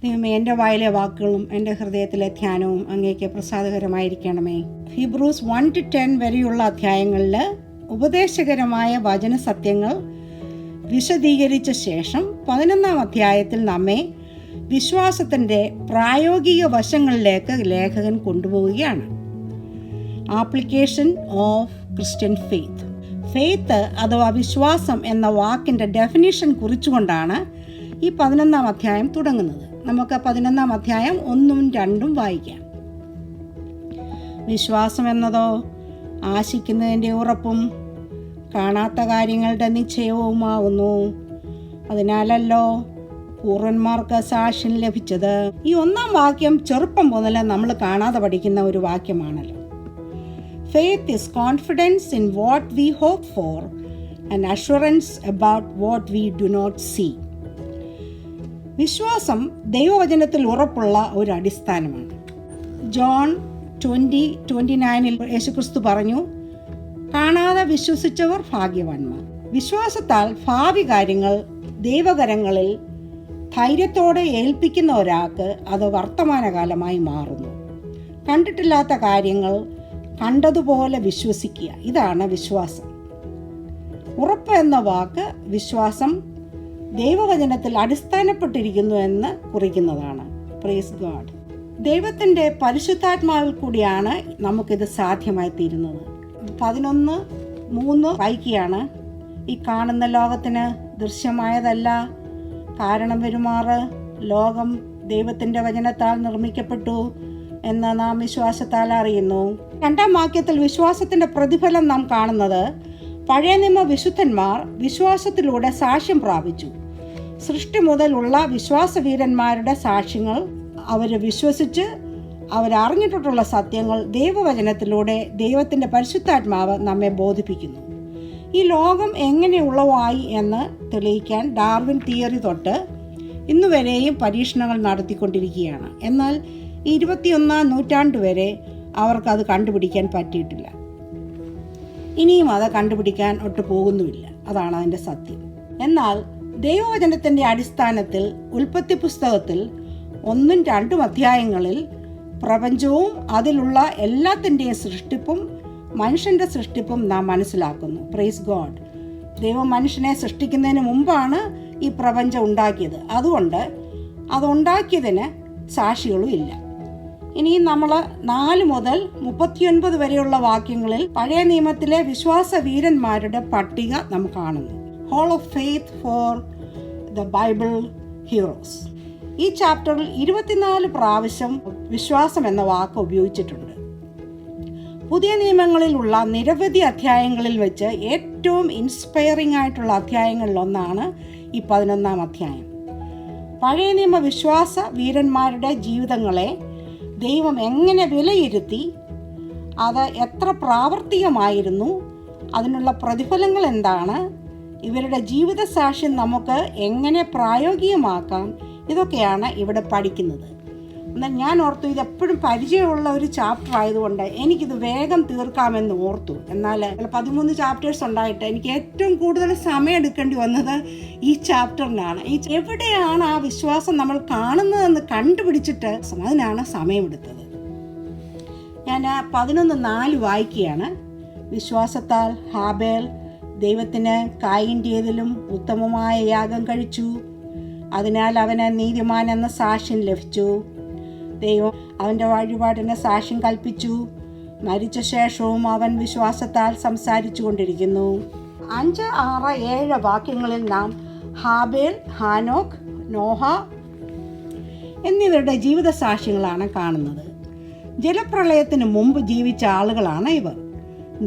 ദൈവമേ, എൻ്റെ വായിലെ വാക്കുകളും എൻ്റെ ഹൃദയത്തിലെ ധ്യാനവും അങ്ങേക്ക് പ്രസാദകരമായിരിക്കണമേ. ഹീബ്രൂസ് 1-10 വരെയുള്ള അധ്യായങ്ങളിൽ ഉപദേശകരമായ വചന സത്യങ്ങൾ വിശദീകരിച്ച ശേഷം 11-ാം അധ്യായത്തിൽ നമ്മെ വിശ്വാസത്തിൻ്റെ പ്രായോഗിക വശങ്ങളിലേക്ക് ലേഖകൻ കൊണ്ടുപോവുകയാണ്. Application of Christian faith. Faith അഥവാ വിശ്വാസം എന്ന വാക്കിൻ്റെ ഡെഫിനിഷൻ കുറിച്ചുകൊണ്ടാണ് ഈ 11-ാം അധ്യായം തുടങ്ങുന്നത്. നമുക്ക് 11-ാം അധ്യായം 1-2 വായിക്കാം. വിശ്വാസം എന്നതോ ആശിക്കുന്നതിൻ്റെ ഉറപ്പും കാണാത്ത കാര്യങ്ങളുടെ നിശ്ചയവുമാവുന്നു. അതിനാലല്ലോ പൂർവന്മാർക്ക് സാക്ഷ്യം ലഭിച്ചത്. ഈ 1-ാം വാക്യം ചെറുപ്പം മുതൽ നമ്മൾ കാണാതെ പഠിക്കുന്ന ഒരു വാക്യമാണല്ലോ. Faith is confidence in what we hope for and assurance about what we do not see. വിശ്വാസം ദൈവവചനത്തിൽ ഉറപ്പുള്ള ഒരു അടിസ്ഥാനമാണ്. ജോൺ 20:29 യേശുക്രിസ്തു പറഞ്ഞു, കാണാതെ വിശ്വസിച്ചവർ ഭാഗ്യവാന്മാർ. വിശ്വാസത്താൽ ഭാവി കാര്യങ്ങൾ ദൈവകരങ്ങളിൽ ധൈര്യത്തോടെ ഏൽപ്പിക്കുന്ന ഒരാൾക്ക് അത് വർത്തമാനകാലമായി മാറുന്നു. കണ്ടിട്ടില്ലാത്ത കാര്യങ്ങൾ കണ്ടതുപോലെ വിശ്വസിക്കുക, ഇതാണ് വിശ്വാസം. ഉറപ്പ് എന്ന വാക്ക് വിശ്വാസം ദൈവവചനത്തിൽ അടിസ്ഥാനപ്പെട്ടിരിക്കുന്നു എന്ന് കുറിക്കുന്നതാണ്. Praise God. ദൈവത്തിൻ്റെ പരിശുദ്ധാത്മാവിൽ കൂടിയാണ് നമുക്കിത് സാധ്യമായി തീരുന്നത്. 11:3 വായിക്കുകയാണ്. ഈ കാണുന്ന ലോകത്തിന് ദൃശ്യമായതല്ല കാരണം വരുമാറ് ലോകം ദൈവത്തിൻ്റെ വചനത്താൽ നിർമ്മിക്കപ്പെട്ടു എന്ന് നാം വിശ്വാസത്താൽ അറിയുന്നു. 2-ാം വാക്യത്തിൽ വിശ്വാസത്തിൻ്റെ പ്രതിഫലം നാം കാണുന്നത് പഴയ നിയമ വിശുദ്ധന്മാർ വിശ്വാസത്തിലൂടെ സാക്ഷ്യം പ്രാപിച്ചു. സൃഷ്ടി മുതലുള്ള വിശ്വാസവീരന്മാരുടെ സാക്ഷ്യങ്ങൾ അവർ വിശ്വസിച്ച് അവരറിഞ്ഞിട്ടുള്ള സത്യങ്ങൾ ദൈവവചനത്തിലൂടെ ദൈവത്തിൻ്റെ പരിശുദ്ധാത്മാവ് നമ്മെ ബോധിപ്പിക്കുന്നു. ഈ ലോകം എങ്ങനെയുള്ളവായി എന്ന് തെളിയിക്കാൻ ഡാർവിൻ തിയറി തൊട്ട് ഇന്നുവരെയും പരീക്ഷണങ്ങൾ നടത്തിക്കൊണ്ടിരിക്കുകയാണ്. എന്നാൽ 21-ാം നൂറ്റാണ്ട് വരെ അവർക്കത് കണ്ടുപിടിക്കാൻ പറ്റിയിട്ടില്ല. ഇനിയും അത് കണ്ടുപിടിക്കാൻ ഒട്ടു പോകുന്നുമില്ല. അതാണ് അതിൻ്റെ സത്യം. എന്നാൽ ദൈവവചനത്തിൻ്റെ അടിസ്ഥാനത്തിൽ ഉൽപ്പത്തി പുസ്തകത്തിൽ 1-2 അധ്യായങ്ങളിൽ പ്രപഞ്ചവും അതിലുള്ള എല്ലാത്തിൻ്റെയും സൃഷ്ടിപ്പും മനുഷ്യൻ്റെ സൃഷ്ടിപ്പും നാം മനസ്സിലാക്കുന്നു. Praise God. ദൈവം മനുഷ്യനെ സൃഷ്ടിക്കുന്നതിന് മുമ്പാണ് ഈ പ്രപഞ്ചം ഉണ്ടാക്കിയത്. അതുകൊണ്ട് അതുണ്ടാക്കിയതിന് സാക്ഷികളും ഇല്ല. ഇനി നമ്മൾ 4 മുതൽ 39 വരെയുള്ള വാക്യങ്ങളിൽ പഴയ നിയമത്തിലെ വിശ്വാസ വീരന്മാരുടെ പട്ടിക നാം കാണുന്നു. Hall of faith for the Bible heroes. ഈ ചാപ്റ്ററിൽ 24 പ്രാവശ്യം വിശ്വാസം എന്ന വാക്ക് ഉപയോഗിച്ചിട്ടുണ്ട്. പുതിയ നിയമങ്ങളിലുള്ള നിരവധി അധ്യായങ്ങളിൽ വെച്ച് ഏറ്റവും ഇൻസ്പയറിംഗ് ആയിട്ടുള്ള അധ്യായങ്ങളിലൊന്നാണ് ഈ 11-ാം അധ്യായം. പഴയ നിയമ വിശ്വാസ വീരന്മാരുടെ ജീവിതങ്ങളെ ദൈവം എങ്ങനെ വിലയിരുത്തി, അത് എത്ര പ്രാവർത്തികമായിരുന്നു, അതിനുള്ള പ്രതിഫലങ്ങൾ എന്താണ്, ഇവരുടെ ജീവിത സാക്ഷ്യം നമുക്ക് എങ്ങനെ പ്രായോഗികമാക്കാം, ഇതൊക്കെയാണ് ഇവിടെ പഠിക്കുന്നത്. എന്നാൽ ഞാൻ ഓർത്തു ഇതെപ്പോഴും പരിചയമുള്ള ഒരു ചാപ്റ്റർ ആയതുകൊണ്ട് എനിക്കിത് വേഗം തീർക്കാമെന്ന് ഓർത്തു. എന്നാൽ 13 ചാപ്റ്റേഴ്സ് ഉണ്ടായിട്ട് എനിക്ക് ഏറ്റവും കൂടുതൽ സമയം എടുക്കേണ്ടി വന്നത് ഈ ചാപ്റ്ററിനാണ്. എവിടെയാണ് ആ വിശ്വാസം നമ്മൾ കാണുന്നതെന്ന് കണ്ടുപിടിച്ചിട്ട് അതിനാണ് സമയമെടുത്തത്. ഞാൻ 11:4 വായിക്കുകയാണ്. വിശ്വാസത്താൽ ഹാബേൽ ദൈവത്തിന് കായിൻ്റേതിലും ഉത്തമമായ യാഗം കഴിച്ചു. അതിനാൽ അവന് നീതിമാൻ എന്ന സാക്ഷ്യം ലഭിച്ചു. ദൈവം അവൻ്റെ വഴിപാടിന് സാക്ഷ്യം കൽപ്പിച്ചു. മരിച്ച ശേഷവും അവൻ വിശ്വാസത്താൽ സംസാരിച്ചു കൊണ്ടിരിക്കുന്നു. 5, 6, 7 വാക്യങ്ങളിൽ നാം ഹാബേൽ, ഹാനോക്ക്, നോഹ എന്നിവരുടെ ജീവിത സാക്ഷ്യങ്ങളാണ് കാണുന്നത്. ജലപ്രളയത്തിന് മുമ്പ് ജീവിച്ച ആളുകളാണ് ഇവർ.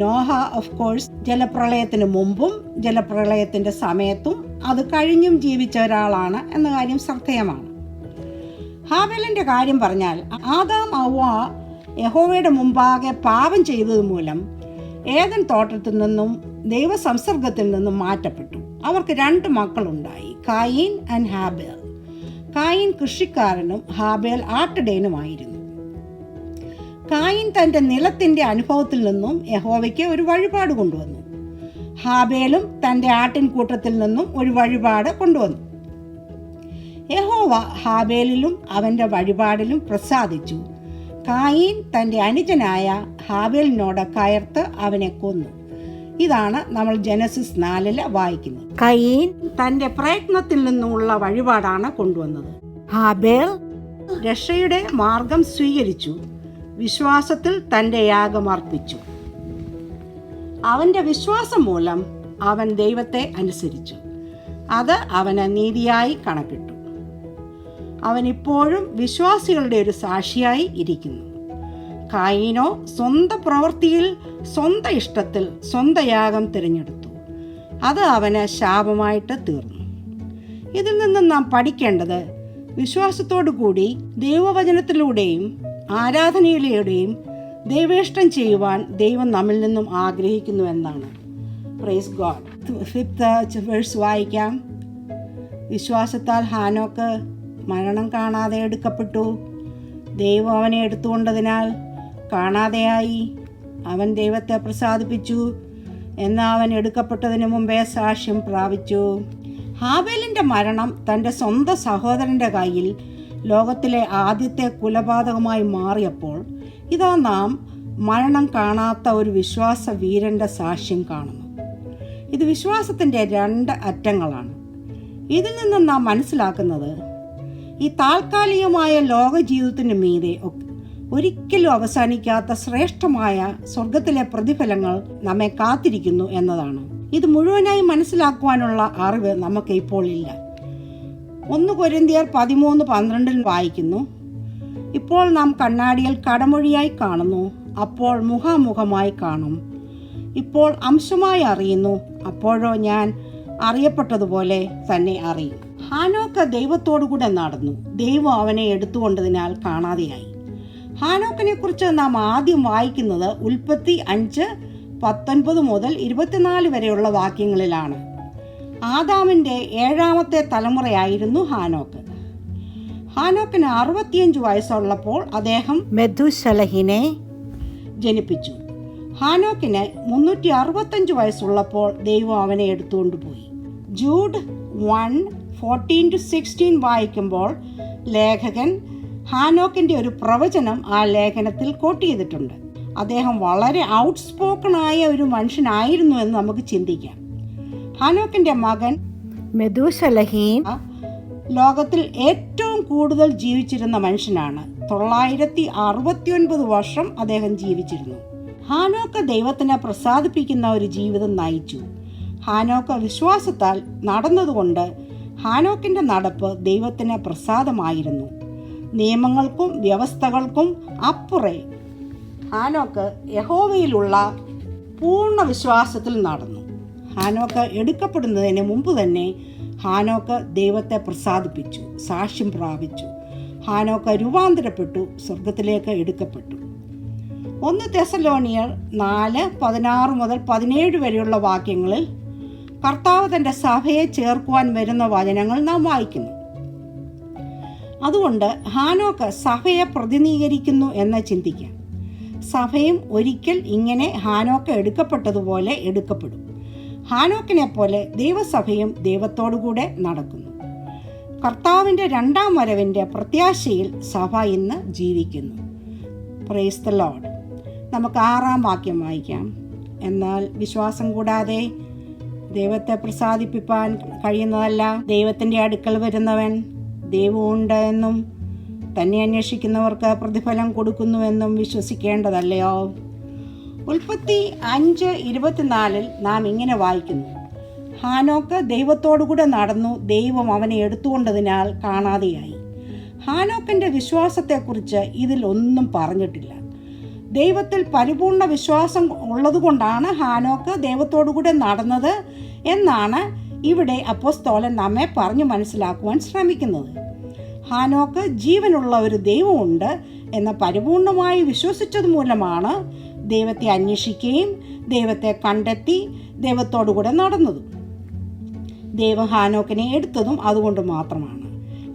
നോഹ ഓഫ് കോഴ്സ് ജലപ്രളയത്തിന് മുമ്പും ജലപ്രളയത്തിൻ്റെ സമയത്തും അത് കഴിഞ്ഞും ജീവിച്ച ഒരാളാണ് എന്ന കാര്യം ശ്രദ്ധേയമാണ്. ഹാബേലിൻ്റെ കാര്യം പറഞ്ഞാൽ ആദാം ഹവ്വ യഹോവയുടെ മുമ്പാകെ പാപം ചെയ്തത് മൂലം ഏദൻ തോട്ടത്തിൽ നിന്നും ദൈവ സംസർഗത്തിൽ നിന്നും മാറ്റപ്പെട്ടു. അവർക്ക് 2 മക്കളുണ്ടായി, കായീൻ ആൻഡ് ഹാബേൽ. കായീൻ കൃഷിക്കാരനും ഹാബേൽ ആട്ടിടയനുമായിരുന്നു. കായീൻ തൻ്റെ നിലത്തിൻ്റെ അനുഭവത്തിൽ നിന്നും യഹോവയ്ക്ക് ഒരു വഴിപാട് കൊണ്ടുവന്നു. ഹാബേലും തൻ്റെ ആട്ടിൻകൂട്ടത്തിൽ നിന്നും ഒരു വഴിപാട് കൊണ്ടുവന്നു. യഹോവ ഹാബേലിലും അവൻ്റെ വഴിപാടിലും പ്രസാദിച്ചു. കായീൻ തൻ്റെ അനുജനായ ഹാബേലിനോട് കയർത്ത് അവനെ കൊന്നു. ഇതാണ് നമ്മൾ ജനസിസ് 4 വായിക്കുന്നത്. കയീൻ തൻ്റെ പ്രയത്നത്തിൽ നിന്നുമുള്ള വഴിപാടാണ് കൊണ്ടുവന്നത്. ഹാബേൽ രക്ഷയുടെ മാർഗം സ്വീകരിച്ചു, വിശ്വാസത്തിൽ തൻ്റെ യാഗം അർപ്പിച്ചു. അവൻ്റെ വിശ്വാസം മൂലം അവൻ ദൈവത്തെ അനുസരിച്ചു, അത് അവന് നീതിയായി കണക്കിട്ടു. അവൻ ഇപ്പോഴും വിശ്വാസികളുടെ ഒരു സാക്ഷിയായി ഇരിക്കുന്നു. കായീനോ സ്വന്തം പ്രവൃത്തിയിൽ സ്വന്തം ഇഷ്ടത്തിൽ സ്വന്തം യാഗം തിരഞ്ഞെടുത്തു, അത് അവന് ശാപമായിട്ട് തീർന്നു. ഇതിൽ നിന്നും നാം പഠിക്കേണ്ടത് വിശ്വാസത്തോടു കൂടി ദൈവവചനത്തിലൂടെയും ആരാധനയിലൂടെയും ദൈവേഷ്ടം ചെയ്യുവാൻ ദൈവം നമ്മിൽ നിന്നും ആഗ്രഹിക്കുന്നു എന്നാണ്. Praise God. 5th വേഴ്സ് വായിക്കാം. വിശ്വാസത്താൽ ഹാനോക്ക് മരണം കാണാതെ എടുക്കപ്പെട്ടു. ദൈവം അവനെ എടുത്തുകൊണ്ടതിനാൽ കാണാതെയായി. അവൻ ദൈവത്തെ പ്രസാദിപ്പിച്ചു, എന്നാൽ അവൻ എടുക്കപ്പെട്ടതിന് മുമ്പേ സാക്ഷ്യം പ്രാപിച്ചു. ഹാബേലിൻ്റെ മരണം തൻ്റെ സ്വന്തം സഹോദരൻ്റെ കയ്യിൽ ലോകത്തിലെ ആദ്യത്തെ കൊലപാതകമായി മാറിയപ്പോൾ ഇതാ നാം മരണം കാണാത്ത ഒരു വിശ്വാസ വീരൻ്റെ സാക്ഷ്യം കാണുന്നു. ഇത് വിശ്വാസത്തിൻ്റെ 2 അറ്റങ്ങളാണ്. ഇതിൽ നിന്നും നാം മനസ്സിലാക്കുന്നത് ഈ താൽക്കാലികമായ ലോക ജീവിതത്തിന് മീതെ ഒരിക്കലും അവസാനിക്കാത്ത ശ്രേഷ്ഠമായ സ്വർഗത്തിലെ പ്രതിഫലങ്ങൾ നമ്മെ കാത്തിരിക്കുന്നു എന്നതാണ്. ഇത് മുഴുവനായി മനസ്സിലാക്കുവാനുള്ള അറിവ് നമുക്ക് ഇപ്പോൾ ഇല്ല. 1 കൊരിന്ത്യർ 13:12 വായിക്കുന്നു, ഇപ്പോൾ നാം കണ്ണാടിയിൽ കടമൊഴിയായി കാണുന്നു, അപ്പോൾ മുഖാമുഖമായി കാണും. ഇപ്പോൾ അംശമായി അറിയുന്നു, അപ്പോഴോ ഞാൻ അറിയപ്പെട്ടതുപോലെ തന്നെ അറിയും. ഹാനോക്ക് ദൈവത്തോടു കൂടെ നടന്നു, ദൈവം അവനെ എടുത്തുകൊണ്ടതിനാൽ കാണാതെയായി. ഹാനോക്കിനെ കുറിച്ച് നാം ആദ്യം വായിക്കുന്നത് ഉൽപ്പത്തി 5:19 മുതൽ 24 വരെയുള്ള വാക്യങ്ങളിലാണ്. ആദാമിൻ്റെ 7ാമത്തെ തലമുറയായിരുന്നു ഹാനോക്ക്. ഹാനോക്കിന് 65 വയസ്സുള്ളപ്പോൾ അദ്ദേഹം മെഥൂശലഹിനെ ജനിപ്പിച്ചു. ഹാനോക്കിന് 365 വയസ്സുള്ളപ്പോൾ ദൈവം അവനെ എടുത്തുകൊണ്ടുപോയി. ജൂഡ് 1:14-16 വായിക്കുമ്പോൾ ലേഖകൻ ഹാനോക്കിൻ്റെ ഒരു പ്രവചനം ആ ലേഖനത്തിൽ കോട്ട് ചെയ്തിട്ടുണ്ട്. അദ്ദേഹം വളരെ ഔട്ട്സ്പോക്കണായ ഒരു മനുഷ്യനായിരുന്നു എന്ന് നമുക്ക് ചിന്തിക്കാം. ഹാനോക്കിൻ്റെ മകൻ മെഥൂശലഹീൻ ലോകത്തിൽ ഏറ്റവും കൂടുതൽ ജീവിച്ചിരുന്ന മനുഷ്യനാണ്. 969 വർഷം അദ്ദേഹം ജീവിച്ചിരുന്നു. ഹാനോക്ക് ദൈവത്തിനെ പ്രസാദിപ്പിക്കുന്ന ഒരു ജീവിതം നയിച്ചു. ഹാനോക്ക് വിശ്വാസത്താൽ നടന്നതുകൊണ്ട് ഹാനോക്കിൻ്റെ നടപ്പ് ദൈവത്തിന് പ്രസാദമായിരുന്നു. നിയമങ്ങൾക്കും വ്യവസ്ഥകൾക്കും അപ്പുറേ ഹാനോക്ക് യഹോവയിലുള്ള പൂർണ്ണ വിശ്വാസത്തിൽ നടന്നു. ഹാനോക്ക് എടുക്കപ്പെടുന്നതിന് മുമ്പ് തന്നെ ഹാനോക്ക് ദൈവത്തെ പ്രസാദിപ്പിച്ചു, സാക്ഷ്യം പ്രാപിച്ചു. ഹാനോക്ക് രൂപാന്തരപ്പെട്ടു, സ്വർഗത്തിലേക്ക് എടുക്കപ്പെട്ടു. 1 തെസ്സലോനിയർ 4:16 മുതൽ 17 വരെയുള്ള വാക്യങ്ങളിൽ കർത്താവ് തൻ്റെ സഭയെ ചേർക്കുവാൻ വരുന്ന വചനങ്ങൾ നാം വായിക്കുന്നു. അതുകൊണ്ട് ഹാനോക്ക് സഭയെ പ്രതിനിധീകരിക്കുന്നു എന്ന് ചിന്തിക്കാം. സഭയും ഒരിക്കൽ ഇങ്ങനെ ഹാനോക്ക് എടുക്കപ്പെട്ടതുപോലെ എടുക്കപ്പെടും. ഹാനോക്കിനെ പോലെ ദൈവസഭയും ദൈവത്തോടുകൂടെ നടക്കുന്നു. കർത്താവിൻ്റെ 2ാം വരവിൻ്റെ പ്രത്യാശയിൽ സഭ ഇന്ന് ജീവിക്കുന്നു. Praise the Lord. നമുക്ക് 6ാം വാക്യം വായിക്കാം. എന്നാൽ വിശ്വാസം കൂടാതെ ദൈവത്തെ പ്രസാദിപ്പിക്കാൻ കഴിയുന്നതല്ല. ദൈവത്തിൻ്റെ അടുക്കൽ വരുന്നവൻ ദൈവമുണ്ട് എന്നും തന്നെ അന്വേഷിക്കുന്നവർക്ക് പ്രതിഫലം കൊടുക്കുന്നുവെന്നും വിശ്വസിക്കേണ്ടതല്ലയോ? ഉൽപ്പത്തി 5:24 നാം ഇങ്ങനെ വായിക്കുന്നു, ഹാനോക്ക് ദൈവത്തോടുകൂടെ നടന്നു, ദൈവം അവനെ എടുത്തുകൊണ്ടതിനാൽ കാണാതെയായി. ഹാനോക്കിൻ്റെ വിശ്വാസത്തെക്കുറിച്ച് ഇതിൽ ഒന്നും പറഞ്ഞിട്ടില്ല. ദൈവത്തിൽ പരിപൂർണ വിശ്വാസം ഉള്ളതുകൊണ്ടാണ് ഹാനോക്ക് ദൈവത്തോടുകൂടെ നടന്നത് എന്നാണ് ഇവിടെ അപ്പോസ്തലൻ നമ്മെ പറഞ്ഞു മനസ്സിലാക്കുവാൻ ശ്രമിക്കുന്നത്. ഹാനോക്ക് ജീവനുള്ള ഒരു ദൈവമുണ്ട് എന്ന് പരിപൂർണമായി വിശ്വസിച്ചത് മൂലമാണ് ദൈവത്തെ അന്വേഷിക്കുകയും ദൈവത്തെ കണ്ടെത്തി ദൈവത്തോടുകൂടെ നടന്നതും. ദൈവം ഹാനോക്കിനെ എടുത്തതും അതുകൊണ്ട് മാത്രമാണ്.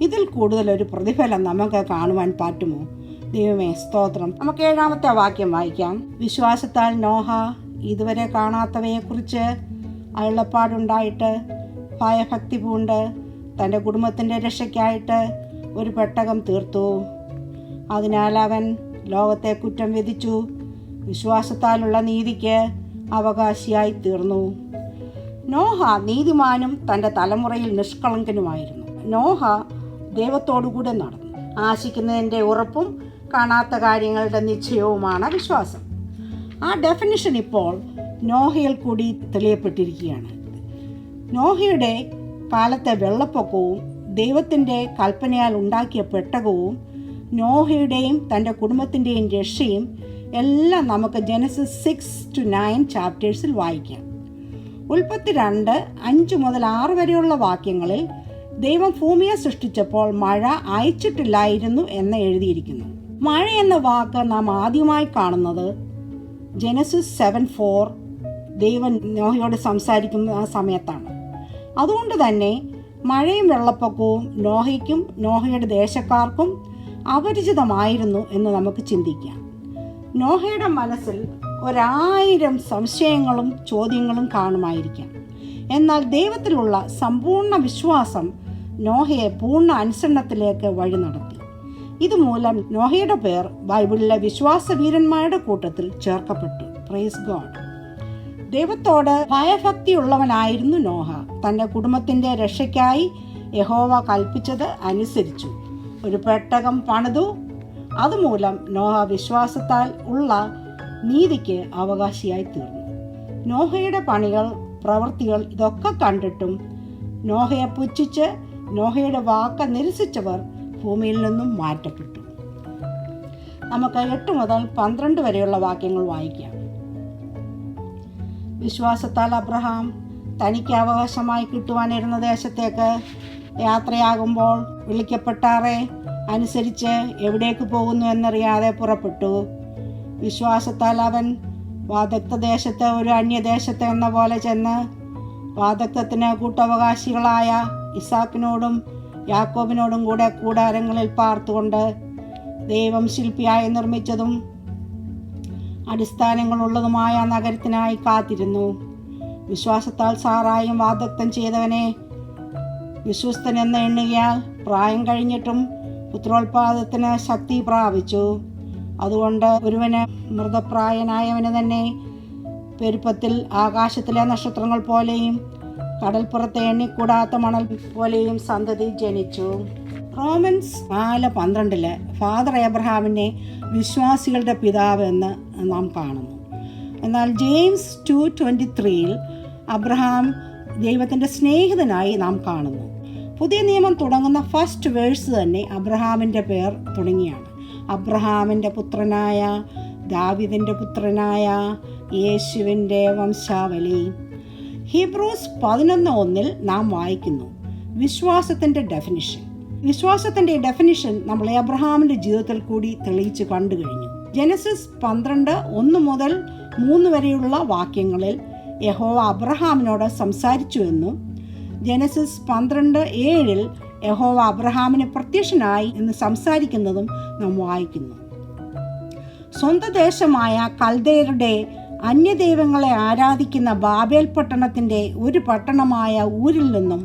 ഇതിൽ കൂടുതൽ ഒരു പ്രതിഫലം നമുക്ക് കാണുവാൻ പറ്റുമോ? ദൈവമേ സ്തോത്രം. നമുക്ക് 7ാമത്തെ വാക്യം വായിക്കാം. വിശ്വാസത്താൽ നോഹ ഇതുവരെ കാണാത്തവയെക്കുറിച്ച് അരുളപ്പാടുണ്ടായിട്ട് ഭയഭക്തി പൂണ്ട് തൻ്റെ കുടുംബത്തിൻ്റെ രക്ഷയ്ക്കായിട്ട് ഒരു പെട്ടകം തീർത്തു. അതിനാൽ അവൻ ലോകത്തെ കുറ്റം വിധിച്ചു വിശ്വാസത്താലുള്ള നീതിക്ക് അവകാശിയായി തീർന്നു. നോഹ നീതിമാനും തൻ്റെ തലമുറയിൽ നിഷ്കളങ്കനുമായിരുന്നു. നോഹ ദൈവത്തോടുകൂടെ നടന്നു. ആശിക്കുന്നതിൻ്റെ ഉറപ്പും കാണാത്ത കാര്യങ്ങളുടെ നിശ്ചയവുമാണ് വിശ്വാസം. ആ ഡെഫിനിഷൻ ഇപ്പോൾ നോഹയിൽ കൂടി തെളിയപ്പെട്ടിരിക്കുകയാണ്. നോഹയുടെ കാലത്തെ വെള്ളപ്പൊക്കവും ദൈവത്തിൻ്റെ കൽപ്പനയാൽ ഉണ്ടാക്കിയ പെട്ടകവും നോഹയുടെയും തൻ്റെ കുടുംബത്തിൻ്റെയും രക്ഷയും എല്ലാം നമുക്ക് ജെനസിസ് 6-9 ചാപ്റ്റേഴ്സിൽ വായിക്കാം. ഉൽപ്പത്തി 2:5-6 വരെയുള്ള വാക്യങ്ങളിൽ ദൈവം ഭൂമിയെ സൃഷ്ടിച്ചപ്പോൾ മഴ അയച്ചിട്ടില്ലായിരുന്നു എന്ന് എഴുതിയിരിക്കുന്നു. മഴ എന്ന വാക്ക് നാം ആദ്യമായി കാണുന്നത് ജെനസിസ് 7:4 ദൈവം നോഹയോട് സംസാരിക്കുന്ന സമയത്താണ്. അതുകൊണ്ട് തന്നെ മഴയും വെള്ളപ്പൊക്കവും നോഹയ്ക്കും നോഹയുടെ ദേശക്കാർക്കും അപരിചിതമായിരുന്നു എന്ന് നമുക്ക് ചിന്തിക്കാം. നോഹയുടെ മനസ്സിൽ 1000 സംശയങ്ങളും ചോദ്യങ്ങളും കാണുമായിരിക്കാം. എന്നാൽ ദൈവത്തിലുള്ള സമ്പൂർണ്ണ വിശ്വാസം നോഹയെ പൂർണ്ണ അനുസരണത്തിലേക്ക് വഴി നടത്തി. ഇതുമൂലം നോഹയുടെ പേർ ബൈബിളിലെ വിശ്വാസവീരന്മാരുടെ കൂട്ടത്തിൽ ചേർക്കപ്പെട്ടു. Praise God. ദൈവത്തോട് ഭയഭക്തിയുള്ളവനായിരുന്നു നോഹ. തൻ്റെ കുടുംബത്തിൻ്റെ രക്ഷയ്ക്കായി യഹോവ കൽപ്പിച്ചത് അനുസരിച്ചു. ഒരു പെട്ടകം പണിതു. അതുമൂലം നോഹ വിശ്വാസത്താൽ ഉള്ള നീതിക്ക് അവകാശിയായി തീർന്നു. നോഹയുടെ പണികൾ, പ്രവൃത്തികൾ ഇതൊക്കെ കണ്ടിട്ടും നോഹയെ പുച്ഛിച്ച് നോഹയുടെ വാക്ക് നിരസിച്ചവർ ഭൂമിയിൽ നിന്നും മാറ്റപ്പെട്ടു. നമുക്ക് 8 മുതൽ 12 വരെയുള്ള വാക്യങ്ങൾ വായിക്കാം. വിശ്വാസത്താൽ അബ്രഹാം തനിക്ക് അവകാശമായി കിട്ടുവാനിരുന്ന ദേശത്തേക്ക് യാത്രയാകുമ്പോൾ വിളിക്കപ്പെട്ടാറെ അനുസരിച്ച് എവിടേക്ക് പോകുന്നു എന്നറിയാതെ പുറപ്പെട്ടു. വിശ്വാസത്താൽ അവൻ വാഗ്ദത്തദേശത്ത് ഒരു അന്യദേശത്ത് എന്ന പോലെ ചെന്ന് വാഗ്ദത്തത്തിന് കൂട്ടവകാശികളായ ഇസാക്കിനോടും യാക്കോബിനോടും കൂടെ കൂടാരങ്ങളിൽ പാർത്തുകൊണ്ട് ദൈവം ശില്പിയായി നിർമ്മിച്ചതും അടിസ്ഥാനങ്ങളുള്ളതുമായ നഗരത്തിനായി കാത്തിരുന്നു. വിശ്വാസത്താൽ സാറായും വാഗ്ദത്തം ചെയ്തവനെ വിശ്വസ്തനെന്ന് എണ്ണുകയാൽ പ്രായം കഴിഞ്ഞിട്ടും പുത്രോത്പാദത്തിന് ശക്തി പ്രാപിച്ചു. അതുകൊണ്ട് ഒരുവന് മൃതപ്രായനായവന് തന്നെ പെരുപ്പത്തിൽ ആകാശത്തിലെ നക്ഷത്രങ്ങൾ പോലെയും കടൽപ്പുറത്തെ എണ്ണിക്കൂടാത്ത മണൽ പോലെയും സന്തതി ജനിച്ചു. റോമൻസ് 4:12 ഫാദർ എബ്രഹാമിനെ വിശ്വാസികളുടെ പിതാവ് എന്ന് നാം കാണുന്നു. എന്നാൽ ജെയിംസ് 2:23 അബ്രഹാം ദൈവത്തിൻ്റെ സ്നേഹിതനായി നാം കാണുന്നു. പുതിയ നിയമം തുടങ്ങുന്ന ഫസ്റ്റ് വേഴ്സ് തന്നെ അബ്രഹാമിൻ്റെ പേർ തുടങ്ങിയാണ്. അബ്രഹാമിൻ്റെ പുത്രനായ, ദാവീദിൻ്റെ പുത്രനായ യേശുവിൻ്റെ വംശാവലി. ഹീബ്രൂസ് 11:1 നാം വായിക്കുന്നു വിശ്വാസത്തിൻ്റെ ഡെഫിനിഷൻ. വിശ്വാസത്തിൻ്റെ ഡെഫിനിഷൻ നമ്മൾ അബ്രഹാമിൻ്റെ ജീവിതത്തിൽ കൂടി തെളിയിച്ച് കണ്ടു കഴിഞ്ഞു. ജെനസിസ് 12:1 മുതൽ 3 വരെയുള്ള വാക്യങ്ങളിൽ യഹോവ അബ്രഹാമിനോട് സംസാരിച്ചുവെന്നും ജെനസിസ് 12:7 യഹോവ അബ്രഹാമിന് പ്രത്യക്ഷനായി എന്ന് സംസാരിക്കുന്നതും നാം വായിക്കുന്നു. സ്വന്തം ദേശമായ കൽദയരുടെ അന്യദൈവങ്ങളെ ആരാധിക്കുന്ന ബാബേൽ പട്ടണത്തിൻ്റെ ഒരു പട്ടണമായ ഊരിൽ നിന്നും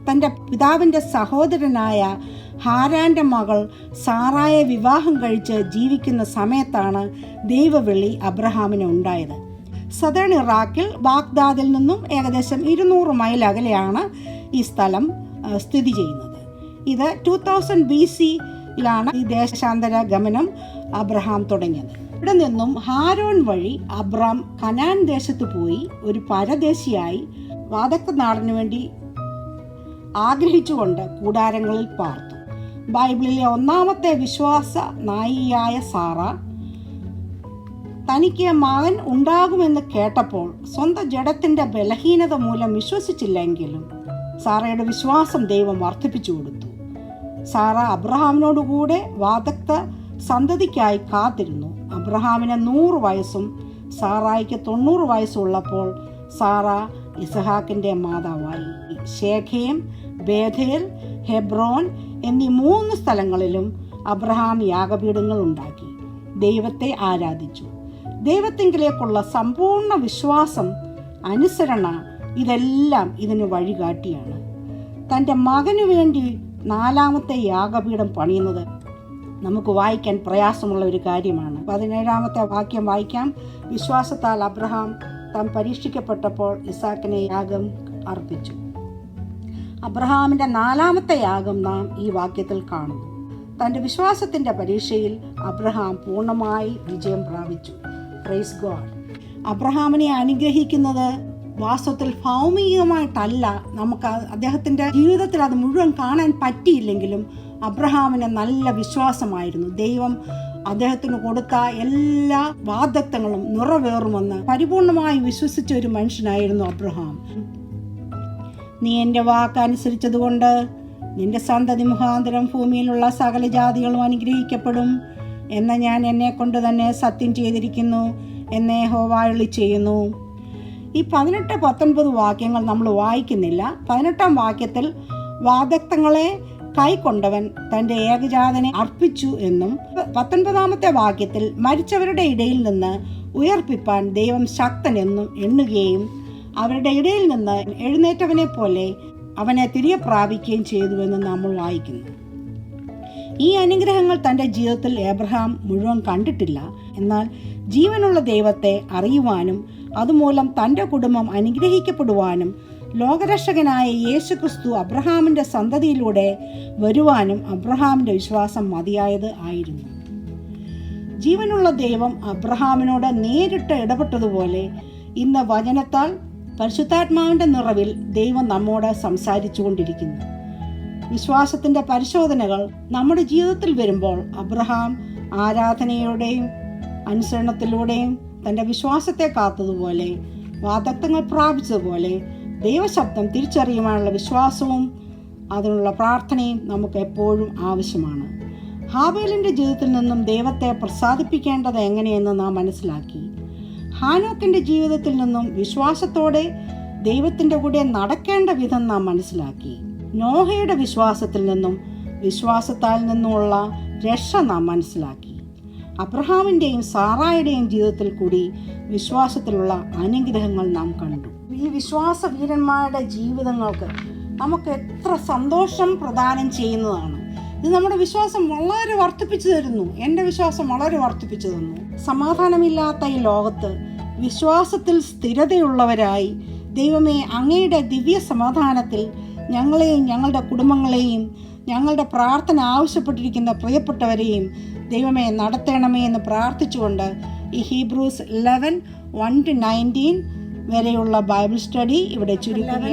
തൻ്റെ പിതാവിൻ്റെ സഹോദരനായ ഹാരാൻ്റെ മകൾ സാറായെ വിവാഹം കഴിച്ച് ജീവിക്കുന്ന സമയത്താണ് ദൈവവിളി അബ്രഹാമിന് ഉണ്ടായത്. സദേൺ ഇറാഖിൽ ബാഗ്ദാദിൽ നിന്നും ഏകദേശം 200 മൈൽ അകലെയാണ് ഈ സ്ഥലം സ്ഥിതി ചെയ്യുന്നത്. ഇത് 2000 BC-യിലാണ് ഈ ദേശാന്തര ഗമനം അബ്രഹാം തുടങ്ങിയത്. ഇവിടെ നിന്നും ഹാരോൻ വഴി അബ്രാം കനാൻ ദേശത്ത് പോയി ഒരു പരദേശിയായി വാദക്ക നാടിനു വേണ്ടി ആഗ്രഹിച്ചുകൊണ്ട് കൂടാരങ്ങളിൽ പാർത്തു. ബൈബിളിലെ ഒന്നാമത്തെ വിശ്വാസ നായികയായ സാറ തനിക്ക് മകൻ ഉണ്ടാകുമെന്ന് കേട്ടപ്പോൾ സ്വന്തം ജഡത്തിൻ്റെ ബലഹീനത മൂലം വിശ്വസിച്ചില്ലെങ്കിലും സാറയുടെ വിശ്വാസം ദൈവം വർദ്ധിപ്പിച്ചു കൊടുത്തു. സാറ അബ്രഹാമിനോടുകൂടെ വാഗ്ദത്ത സന്തതിക്കായി കാത്തിരുന്നു. അബ്രഹാമിന് 100 വയസ്സും സാറായിക്ക് 90 വയസ്സുള്ളപ്പോൾ സാറ ഇസഹാക്കിൻ്റെ മാതാവായി. ശേഖേം, ബേഥേൽ, ഹെബ്രോൻ എന്നീ 3 സ്ഥലങ്ങളിലും അബ്രഹാം യാഗപീഠങ്ങൾ ഉണ്ടാക്കി ദൈവത്തെ ആരാധിച്ചു. ദൈവത്തിങ്കിലേക്കുള്ള സമ്പൂർണ്ണ വിശ്വാസം, അനുസരണ ഇതെല്ലാം ഇതിന് വഴികാട്ടിയാണ്. തൻ്റെ മകനു വേണ്ടി 4ാമത്തെ യാഗപീഠം പണിയുന്നത് നമുക്ക് വായിക്കാൻ പ്രയാസമുള്ള ഒരു കാര്യമാണ്. 17ാമത്തെ വാക്യം വായിക്കാം. വിശ്വാസത്താൽ അബ്രഹാം താൻ പരീക്ഷിക്കപ്പെട്ടപ്പോൾ ഇസാക്കിനെ യാഗം അർപ്പിച്ചു. അബ്രഹാമിൻ്റെ 4ാമത്തെ യാഗം നാം ഈ വാക്യത്തിൽ കാണുന്നു. തൻ്റെ വിശ്വാസത്തിൻ്റെ പരീക്ഷയിൽ അബ്രഹാം പൂർണ്ണമായി വിജയം പ്രാപിച്ചു. Praise God. അബ്രഹാമിനെ അനുഗ്രഹിക്കുന്നത് വാസ്തവത്തിൽ ഭൗമികമായിട്ടല്ല. നമുക്ക് അദ്ദേഹത്തിൻ്റെ ജീവിതത്തിൽ അത് മുഴുവൻ കാണാൻ പറ്റിയില്ലെങ്കിലും അബ്രഹാമിന് നല്ല വിശ്വാസമായിരുന്നു. ദൈവം അദ്ദേഹത്തിന് കൊടുത്ത എല്ലാ വാഗ്ദത്തങ്ങളും നിറവേറുമെന്ന് പരിപൂർണമായി വിശ്വസിച്ച ഒരു മനുഷ്യനായിരുന്നു അബ്രഹാം. നീ എൻ്റെ വാക്കനുസരിച്ചതുകൊണ്ട് നിന്റെ സന്തതി മുഖാന്തരം ഭൂമിയിലുള്ള സകല ജാതികളും അനുഗ്രഹിക്കപ്പെടും എന്ന് ഞാൻ എന്നെ കൊണ്ട് തന്നെ സത്യം ചെയ്തിരിക്കുന്നു എന്ന് യഹോവ അരുളി ചെയ്യുന്നു. ഈ 18-19 വാക്യങ്ങൾ നമ്മൾ വായിക്കുന്നില്ല. 18ാം വാക്യത്തിൽ വാഗ്ദത്തങ്ങളെ കൈക്കൊണ്ടവൻ തൻ്റെ ഏകജാതനെ അർപ്പിച്ചു എന്നും 19ാമത്തെ വാക്യത്തിൽ മരിച്ചവരുടെ ഇടയിൽ നിന്ന് ഉയർപ്പിപ്പാൻ ദൈവം ശക്തനെന്നും എണ്ണുകയും അവരുടെ ഇടയിൽ നിന്ന് എഴുന്നേറ്റവനെ പോലെ അവനെ തിരികെ പ്രാപിക്കുകയും ചെയ്തുവെന്ന് നമ്മൾ വായിക്കുന്നു. ഈ അനുഗ്രഹങ്ങൾ തൻ്റെ ജീവിതത്തിൽ അബ്രഹാം മുഴുവൻ കണ്ടിട്ടില്ല. എന്നാൽ ജീവനുള്ള ദൈവത്തെ അറിയുവാനും അതുമൂലം തൻ്റെ കുടുംബം അനുഗ്രഹിക്കപ്പെടുവാനും ലോകരക്ഷകനായ യേശുക്രിസ്തു അബ്രഹാമിൻ്റെ സന്തതിയിലൂടെ വരുവാനും അബ്രഹാമിൻ്റെ വിശ്വാസം മതിയായത് ആയിരുന്നു. ജീവനുള്ള ദൈവം അബ്രഹാമിനോട് നേരിട്ട് ഇടപെട്ടതുപോലെ ഇന്ന് വചനത്താൽ പരിശുദ്ധാത്മാവിൻ്റെ നിറവിൽ ദൈവം നമ്മോട് സംസാരിച്ചു കൊണ്ടിരിക്കുന്നു. വിശ്വാസത്തിൻ്റെ പരിശോധനകൾ നമ്മുടെ ജീവിതത്തിൽ വരുമ്പോൾ അബ്രഹാം ആരാധനയോടെയും അനുസരണത്തിലൂടെയും തൻ്റെ വിശ്വാസത്തെ കാത്തതുപോലെ വാഗ്ദത്തങ്ങൾ പ്രാപിച്ചതുപോലെ ദൈവശബ്ദം തിരിച്ചറിയുവാനുള്ള വിശ്വാസവും അതിനുള്ള പ്രാർത്ഥനയും നമുക്ക് എപ്പോഴും ആവശ്യമാണ്. ഹാബേലിൻ്റെ ജീവിതത്തിൽ നിന്നും ദൈവത്തെ പ്രസാദിപ്പിക്കേണ്ടത് എങ്ങനെയെന്ന് നാം മനസ്സിലാക്കി. ഹാനോക്കിൻ്റെ ജീവിതത്തിൽ നിന്നും വിശ്വാസത്തോടെ ദൈവത്തിൻ്റെ കൂടെ നടക്കേണ്ട വിധം നാം മനസ്സിലാക്കി. നോഹയുടെ വിശ്വാസത്തിൽ നിന്നും വിശ്വാസത്താൽ നിന്നുമുള്ള രക്ഷ നാം മനസ്സിലാക്കി. അബ്രഹാമിൻ്റെയും സാറായുടെയും ജീവിതത്തിൽ കൂടി വിശ്വാസത്തിലുള്ള അനുഗ്രഹങ്ങൾ നാം കണ്ടു. ഈ വിശ്വാസ വീരന്മാരുടെ ജീവിതങ്ങൾക്ക് നമുക്ക് എത്ര സന്തോഷം പ്രദാനം ചെയ്യുന്നതാണ്. ഇത് നമ്മുടെ വിശ്വാസം വളരെ വർദ്ധിപ്പിച്ചു തരുന്നു. എൻ്റെ വിശ്വാസം വളരെ വർദ്ധിപ്പിച്ചു തന്നു. സമാധാനമില്ലാത്ത ഈ ലോകത്ത് വിശ്വാസത്തിൽ സ്ഥിരതയുള്ളവരായി ദൈവമേ അങ്ങയുടെ ദിവ്യ സമാധാനത്തിൽ ഞങ്ങളെയും ഞങ്ങളുടെ കുടുംബങ്ങളെയും ഞങ്ങളുടെ പ്രാർത്ഥന ആവശ്യപ്പെട്ടിരിക്കുന്ന പ്രിയപ്പെട്ടവരെയും ദൈവമേ നടത്തണമേ എന്ന് പ്രാർത്ഥിച്ചുകൊണ്ട് ഈ ഹീബ്രൂസ് 11:1-19 വരെയുള്ള ബൈബിൾ സ്റ്റഡി ഇവിടെ ചുരുക്കുക.